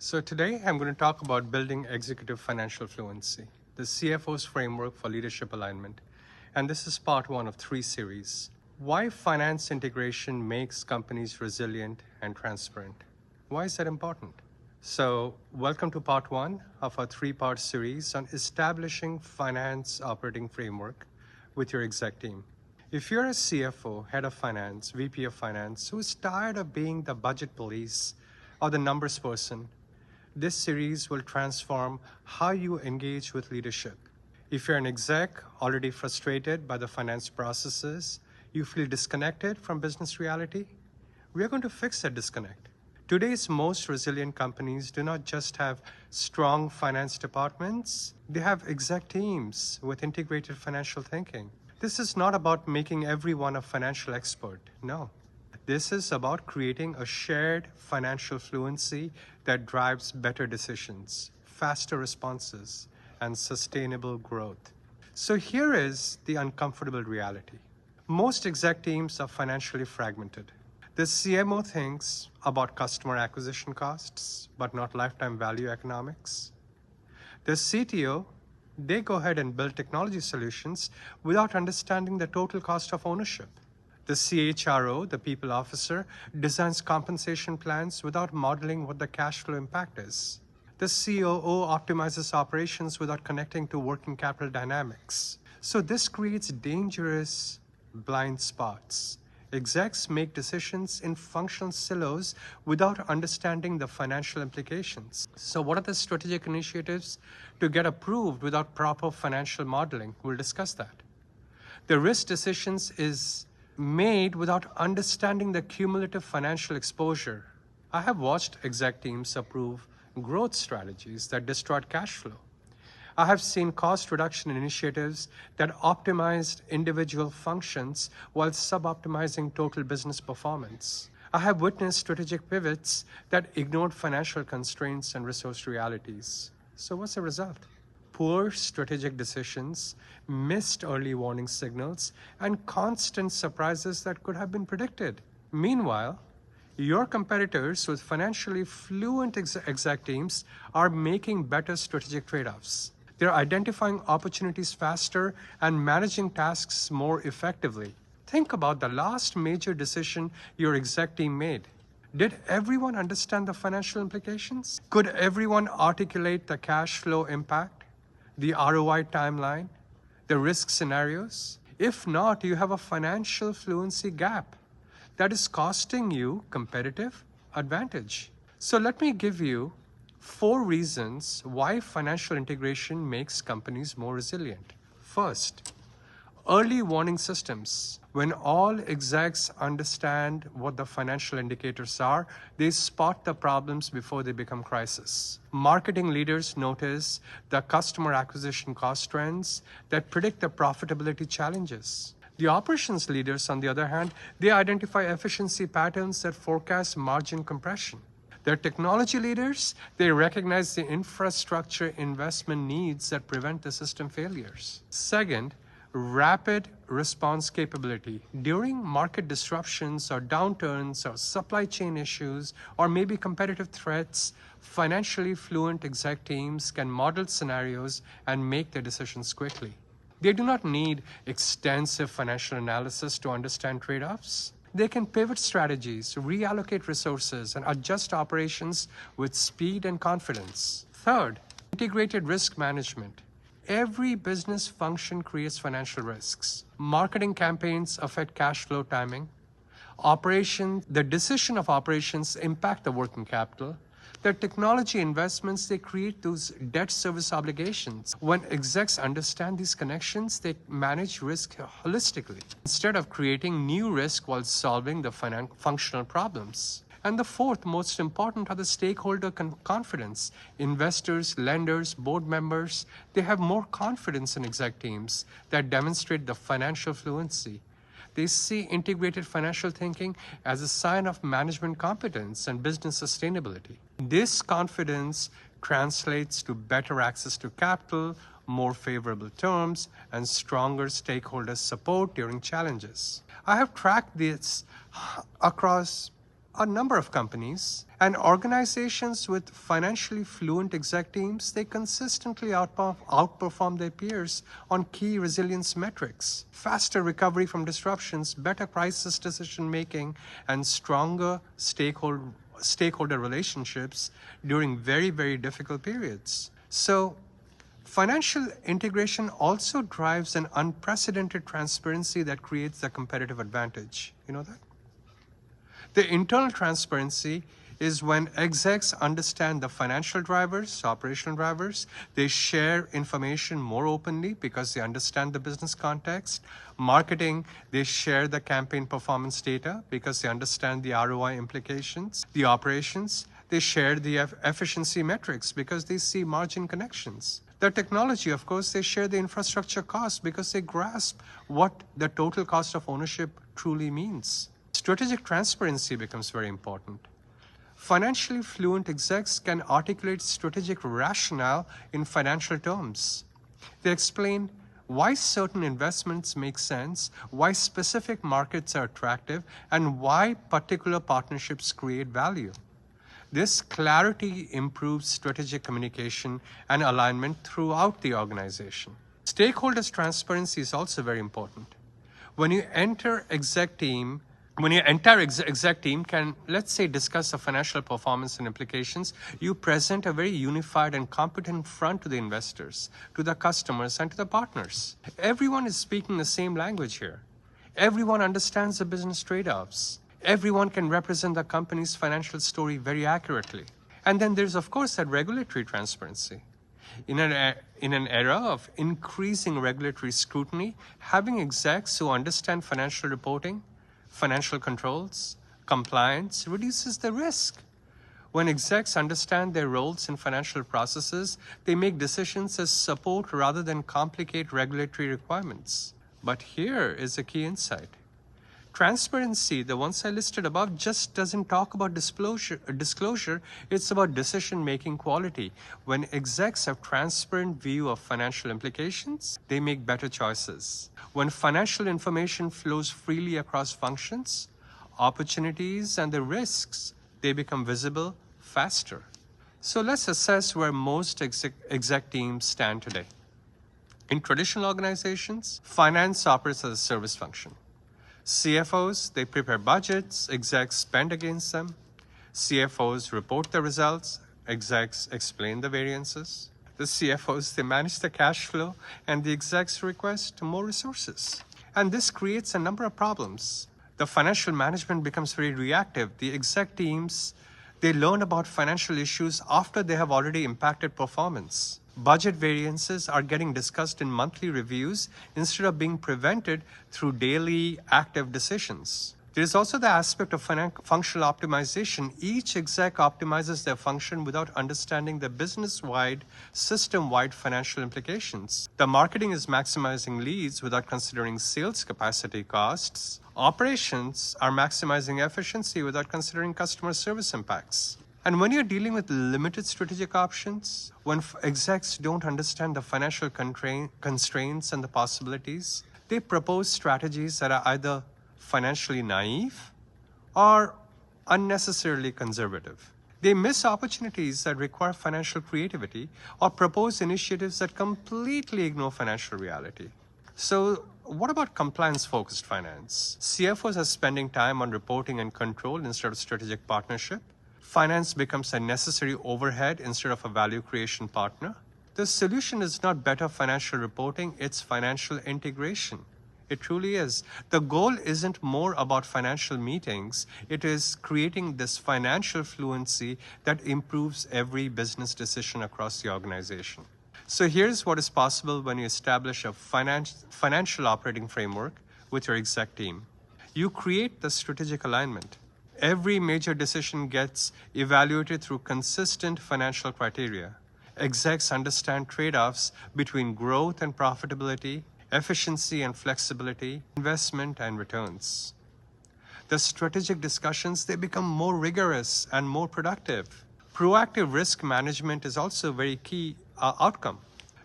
So today I'm going to talk about building executive financial fluency, the CFO's framework for leadership alignment. And this is part one of 3 series. Why finance integration makes companies resilient and transparent. Why is that important? So welcome to part one of our 3-part series on establishing finance operating framework with your exec team. If you're a CFO, head of finance, VP of finance, who's tired of being the budget police or the numbers person, this series will transform how you engage with leadership. If you're an exec already frustrated by the finance processes, you feel disconnected from business reality, we're going to fix that disconnect. Today's most resilient companies do not just have strong finance departments, they have exec teams with integrated financial thinking. This is not about making everyone a financial expert, no. This is about creating a shared financial fluency that drives better decisions, faster responses, and sustainable growth. So here is the uncomfortable reality. Most exec teams are financially fragmented. The CMO thinks about customer acquisition costs, but not lifetime value economics. The CTO, they go ahead and build technology solutions without understanding the total cost of ownership. The CHRO, the people officer, designs compensation plans without modeling what the cash flow impact is. The COO optimizes operations without connecting to working capital dynamics. So this creates dangerous blind spots. Execs make decisions in functional silos without understanding the financial implications. So what are the strategic initiatives to get approved without proper financial modeling? We'll discuss that. The risk decisions is made without understanding the cumulative financial exposure. I have watched exec teams approve growth strategies that distort cash flow. I have seen cost reduction initiatives that optimized individual functions while sub-optimizing total business performance. I have witnessed strategic pivots that ignored financial constraints and resource realities. So what's the result? Poor strategic decisions, missed early warning signals, and constant surprises that could have been predicted. Meanwhile, your competitors with financially fluent exec teams are making better strategic trade-offs. They're identifying opportunities faster and managing tasks more effectively. Think about the last major decision your exec team made. Did everyone understand the financial implications? Could everyone articulate the cash flow impact? The ROI timeline, the risk scenarios? If not, you have a financial fluency gap that is costing you competitive advantage. So let me give you 4 reasons why financial integration makes companies more resilient. First, early warning systems. When all execs understand what the financial indicators are, they spot the problems before they become crisis. Marketing leaders notice the customer acquisition cost trends that predict the profitability challenges. The operations leaders, on the other hand, they identify efficiency patterns that forecast margin compression. Their technology leaders, they recognize the infrastructure investment needs that prevent the system failures. Second, rapid response capability. During market disruptions or downturns or supply chain issues or maybe competitive threats, financially fluent exec teams can model scenarios and make their decisions quickly. They do not need extensive financial analysis to understand trade-offs. They can pivot strategies, reallocate resources, and adjust operations with speed and confidence. Third, integrated risk management. Every business function creates financial risks. Marketing campaigns affect cash flow timing. The decision of operations impact the working capital. The technology investments, they create those debt service obligations. When execs understand these connections, they manage risk holistically instead of creating new risk while solving the functional problems. And the fourth most important are the stakeholder confidence. Investors, lenders, board members, they have more confidence in exec teams that demonstrate the financial fluency. They see integrated financial thinking as a sign of management competence and business sustainability. This confidence translates to better access to capital, more favorable terms, and stronger stakeholder support during challenges. I have tracked this across a number of companies, and organizations with financially fluent exec teams, they consistently outperform their peers on key resilience metrics: faster recovery from disruptions, better crisis decision making, and stronger stakeholder relationships during very, very difficult periods. So financial integration also drives an unprecedented transparency that creates a competitive advantage. You know that? The internal transparency is when execs understand the financial drivers, operational drivers. They share information more openly because they understand the business context. Marketing, they share the campaign performance data because they understand the ROI implications. The operations, they share the efficiency metrics because they see margin connections. The technology, of course, they share the infrastructure costs because they grasp what the total cost of ownership truly means. Strategic transparency becomes very important. Financially fluent execs can articulate strategic rationale in financial terms. They explain why certain investments make sense, why specific markets are attractive, and why particular partnerships create value. This clarity improves strategic communication and alignment throughout the organization. Stakeholders' transparency is also very important. When your entire exec team can, let's say, discuss the financial performance and implications, you present a very unified and competent front to the investors, to the customers, and to the partners. Everyone is speaking the same language here. Everyone understands the business trade-offs. Everyone can represent the company's financial story very accurately. And then there's, of course, that regulatory transparency. In an era of increasing regulatory scrutiny, having execs who understand financial reporting, financial controls, compliance reduces the risk. When execs understand their roles in financial processes, they make decisions as support rather than complicate regulatory requirements. But here is a key insight. Transparency, the ones I listed above, just doesn't talk about disclosure. It's about decision-making quality. When execs have transparent view of financial implications, they make better choices. When financial information flows freely across functions, opportunities and the risks, they become visible faster. So let's assess where most exec teams stand today. In traditional organizations, finance operates as a service function. CFOs, they prepare budgets, execs spend against them. CFOs report the results, execs explain the variances. The CFOs, they manage the cash flow, and the execs request more resources. And this creates a number of problems. The financial management becomes very reactive. The exec teams, they learn about financial issues after they have already impacted performance. Budget variances are getting discussed in monthly reviews instead of being prevented through daily active decisions. There is also the aspect of functional optimization. Each exec optimizes their function without understanding the business-wide, system-wide financial implications. The marketing is maximizing leads without considering sales capacity costs. Operations are maximizing efficiency without considering customer service impacts. And when you're dealing with limited strategic options, when execs don't understand the financial constraints and the possibilities, they propose strategies that are either financially naive or unnecessarily conservative. They miss opportunities that require financial creativity or propose initiatives that completely ignore financial reality. So what about compliance-focused finance? CFOs are spending time on reporting and control instead of strategic partnership. Finance becomes a necessary overhead instead of a value creation partner. The solution is not better financial reporting, it's financial integration. It truly is. The goal isn't more about financial meetings, it is creating this financial fluency that improves every business decision across the organization. So here's what is possible when you establish a financial operating framework with your exec team. You create the strategic alignment. Every major decision gets evaluated through consistent financial criteria. Execs understand trade-offs between growth and profitability, efficiency and flexibility, investment and returns. The strategic discussions, they become more rigorous and more productive. Proactive risk management is also a very key outcome.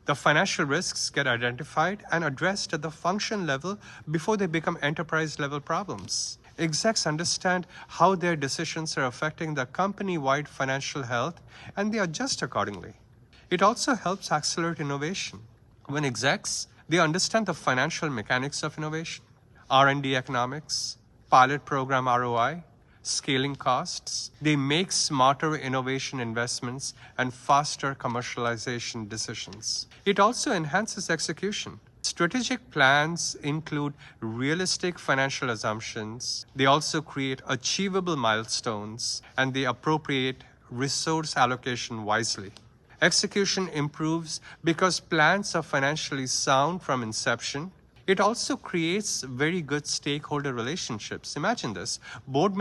The financial risks get identified and addressed at the function level before they become enterprise-level problems. Execs understand how their decisions are affecting the company-wide financial health, and they adjust accordingly. It also helps accelerate innovation. When execs, they understand the financial mechanics of innovation, R&D economics, pilot program ROI, scaling costs. They make smarter innovation investments and faster commercialization decisions. It also enhances execution. Strategic plans include realistic financial assumptions. They also create achievable milestones, and they appropriate resource allocation wisely. Execution improves because plans are financially sound from inception. It also creates very good stakeholder relationships. Imagine this. Board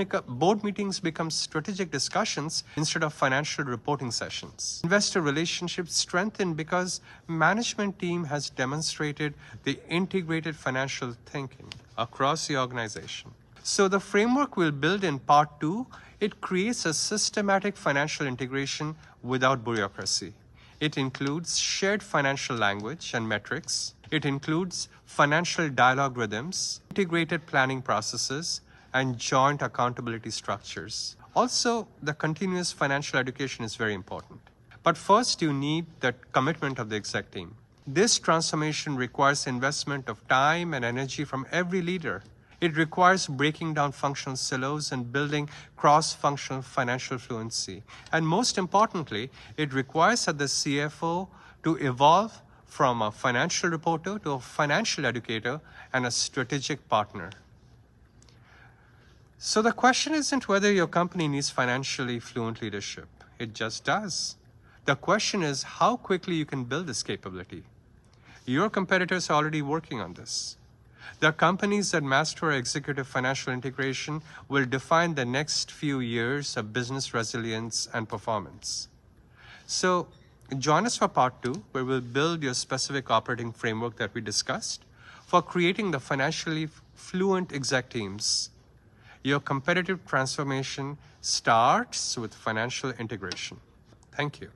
meetings become strategic discussions instead of financial reporting sessions. Investor relationships strengthen because management team has demonstrated the integrated financial thinking across the organization. So the framework we'll build in part 2, it creates a systematic financial integration without bureaucracy. It includes shared financial language and metrics. It includes financial dialogue rhythms, integrated planning processes, and joint accountability structures. Also, the continuous financial education is very important. But first, you need the commitment of the exec team. This transformation requires investment of time and energy from every leader. It requires breaking down functional silos and building cross-functional financial fluency. And most importantly, it requires that the CFO to evolve from a financial reporter to a financial educator and a strategic partner. So the question isn't whether your company needs financially fluent leadership. It just does. The question is how quickly you can build this capability. Your competitors are already working on this. The companies that master executive financial integration will define the next few years of business resilience and performance. So join us for part 2, where we'll build your specific operating framework that we discussed for creating the financially fluent exec teams. Your competitive transformation starts with financial integration. Thank you.